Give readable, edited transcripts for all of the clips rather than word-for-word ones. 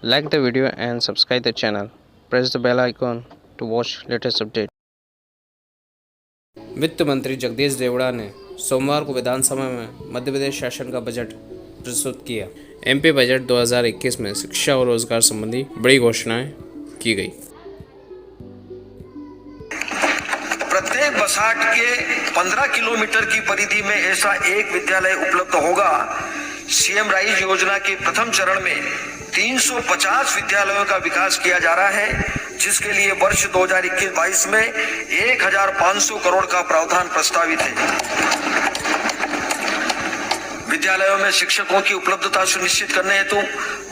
Like the video and subscribe the channel. Press the bell icon to watch latest update. वित्त मंत्री जगदीश देवड़ा ने सोमवार को विधानसभा में मध्य प्रदेश शासन का बजट प्रस्तुत किया। एमपी बजट 2021 में शिक्षा और रोजगार संबंधी बड़ी घोषणाएं की गई। प्रत्येक बसाहट के 15 किलोमीटर की परिधि में ऐसा एक विद्यालय उपलब्ध होगा। सीएम राइज योजना के प्रथम चरण में 350 विद्यालयों का विकास किया जा रहा है, जिसके लिए वर्ष 2021-22 में 1500 करोड़ का प्रावधान प्रस्तावित है। विद्यालयों में शिक्षकों की उपलब्धता सुनिश्चित करने हेतु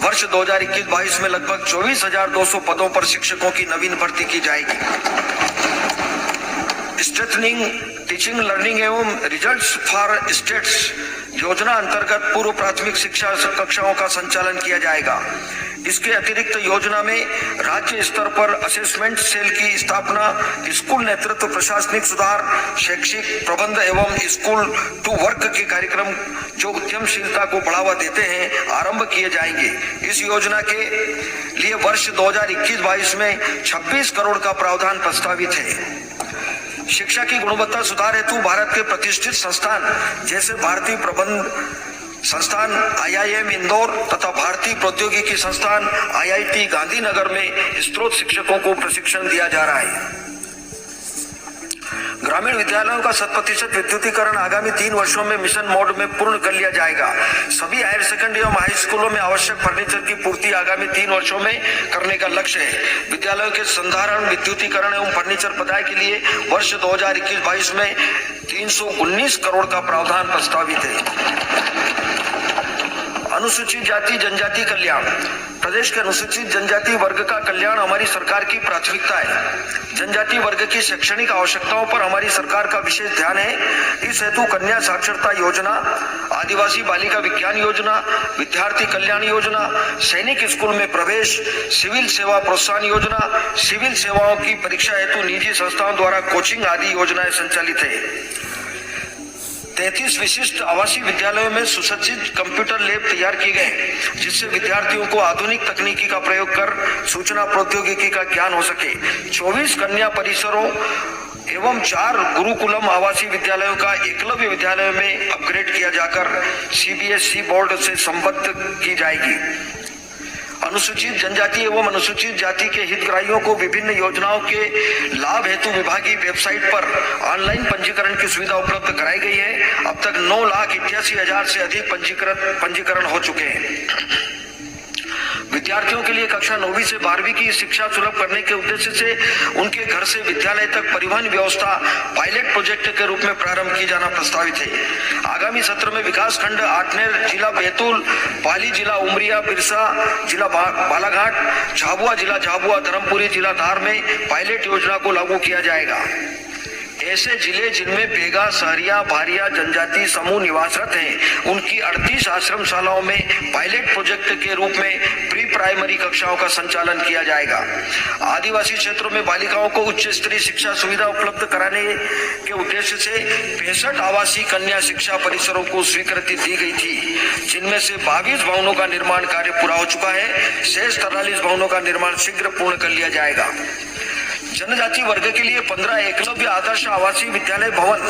वर्ष 2021-22 में लगभग 24,200 पदों पर शिक्षकों की नवीन भर्ती की जाएगी। स्ट्रेथनिंग टीचिंग लर्निंग एवं रिजल्ट्स फॉर स्टेट्स योजना अंतर्गत पूर्व प्राथमिक शिक्षा कक्षाओं का संचालन किया जाएगा। इसके अतिरिक्त योजना में राज्य स्तर पर असेसमेंट सेल की स्थापना, स्कूल नेतृत्व, प्रशासनिक सुधार, शैक्षिक प्रबंध एवं स्कूल टू वर्क के कार्यक्रम जो उद्यमशीलता को बढ़ावा देते हैं आरंभ किए जाएंगे। इस योजना के लिए वर्ष 2021-22 में 26 करोड़ का प्रावधान प्रस्तावित है। शिक्षा की गुणवत्ता सुधार हेतु भारत के प्रतिष्ठित संस्थान जैसे भारतीय प्रबंध संस्थान IIM इंदौर तथा भारतीय प्रौद्योगिकी संस्थान IIT गांधीनगर में स्त्रोत शिक्षकों को प्रशिक्षण दिया जा रहा है। ग्रामीण विद्यालयों का 100% विद्युतीकरण आगामी 3 वर्षों में मिशन मोड में पूर्ण कर लिया जाएगा। सभी हायर सेकेंडरी एवं हाई स्कूलों में आवश्यक फर्नीचर की पूर्ति आगामी 3 वर्षों में करने का लक्ष्य है। विद्यालयों के संधारण, विद्युतीकरण एवं फर्नीचर प्रदाय के लिए वर्ष 2021-22 में 319 करोड़ का प्रावधान प्रस्तावित है। अनुसूचित जाति जनजाति कल्याण। प्रदेश के अनुसूचित जनजाति वर्ग का कल्याण हमारी सरकार की प्राथमिकता है। जनजाति वर्ग की शैक्षणिक आवश्यकताओं पर हमारी सरकार का विशेष ध्यान है। इस हेतु कन्या साक्षरता योजना, आदिवासी बालिका विज्ञान योजना, विद्यार्थी कल्याण योजना, सैनिक स्कूल में प्रवेश, सिविल सेवा प्रोत्साहन योजना, सिविल सेवाओं की परीक्षा हेतु निजी संस्थाओं द्वारा कोचिंग आदि योजनाएं संचालित है। 33 विशिष्ट आवासीय विद्यालयों में सुसज्जित कंप्यूटर लैब तैयार किए गए, जिससे विद्यार्थियों को आधुनिक तकनीकी का प्रयोग कर सूचना प्रौद्योगिकी का ज्ञान हो सके। 24 कन्या परिसरों एवं 4 गुरुकुलम आवासीय विद्यालयों का एकलव्य विद्यालयों में अपग्रेड किया जाकर CBSE बोर्ड से संबद्ध की जाएगी। अनुसूचित जनजाति एवं अनुसूचित जाति के हितग्राहियों को विभिन्न योजनाओं के लाभ हेतु विभागीय वेबसाइट पर ऑनलाइन पंजीकरण की सुविधा उपलब्ध कराई गई है। अब तक 9,81,000 से अधिक पंजीकरण हो चुके हैं। विद्यार्थियों के लिए कक्षा 9वीं से 12वीं की शिक्षा सुलभ करने के उद्देश्य से उनके घर से विद्यालय तक परिवहन व्यवस्था पायलट प्रोजेक्ट के रूप में प्रारंभ की जाना प्रस्तावित है। आगामी सत्र में विकास खंड आठनेर जिला बैतूल, पाली जिला उमरिया बिरसा, जिला बालाघाट, झाबुआ जिला झाबुआ, धर्मपुरी जिला धार में पायलट योजना को लागू किया जाएगा। ऐसे जिले जिनमें बेगा, सहरिया, भारिया जनजाति समूह निवासरत हैं, उनकी 38 आश्रमशालाओं में पायलट प्रोजेक्ट के रूप में प्री प्राइमरी कक्षाओं का संचालन किया जाएगा। आदिवासी क्षेत्रों में बालिकाओं को उच्च स्तरीय शिक्षा सुविधा उपलब्ध कराने के उद्देश्य से 65 आवासीय कन्या शिक्षा परिसरों को स्वीकृति दी गई थी, जिनमें से 22 भवनों का निर्माण कार्य पूरा हो चुका है। शेष 43 भवनों का निर्माण शीघ्र पूर्ण कर लिया जाएगा। जनजाति वर्ग के लिए 15 एकलव्य आदर्श आवासीय विद्यालय भवन,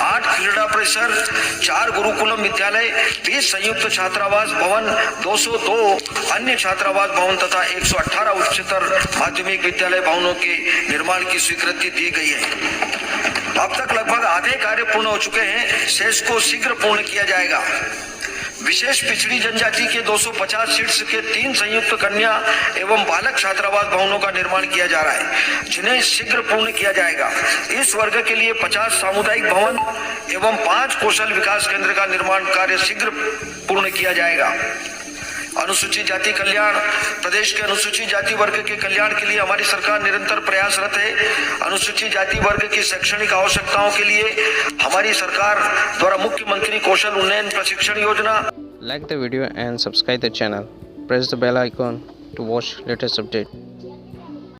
8 क्रीड़ा परिसर, 4 गुरुकुलम विद्यालय, 20 संयुक्त छात्रावास भवन, 202 अन्य छात्रावास भवन तथा 118 उच्चतर माध्यमिक विद्यालय भवनों के निर्माण की स्वीकृति दी गई है। अब तक लगभग आधे कार्य पूर्ण हो चुके हैं। शेष को शीघ्र पूर्ण किया जाएगा। विशेष पिछड़ी जनजाति के 250 सीट्स के 3 संयुक्त कन्या एवं बालक छात्रावास भवनों का निर्माण किया जा रहा है, जिन्हें शीघ्र पूर्ण किया जाएगा। इस वर्ग के लिए 50 सामुदायिक भवन एवं 5 कौशल विकास केंद्र का निर्माण कार्य शीघ्र पूर्ण किया जाएगा। अनुसूचित जाति कल्याण। प्रदेश के अनुसूचित जाति वर्ग के कल्याण के लिए हमारी सरकार निरंतर प्रयासरत है। अनुसूचित जाति वर्ग की शैक्षणिक आवश्यकताओं के लिए हमारी सरकार द्वारा मुख्यमंत्री कौशल उन्नयन प्रशिक्षण योजना। Like the video and subscribe the channel. Press the bell icon to watch latest update.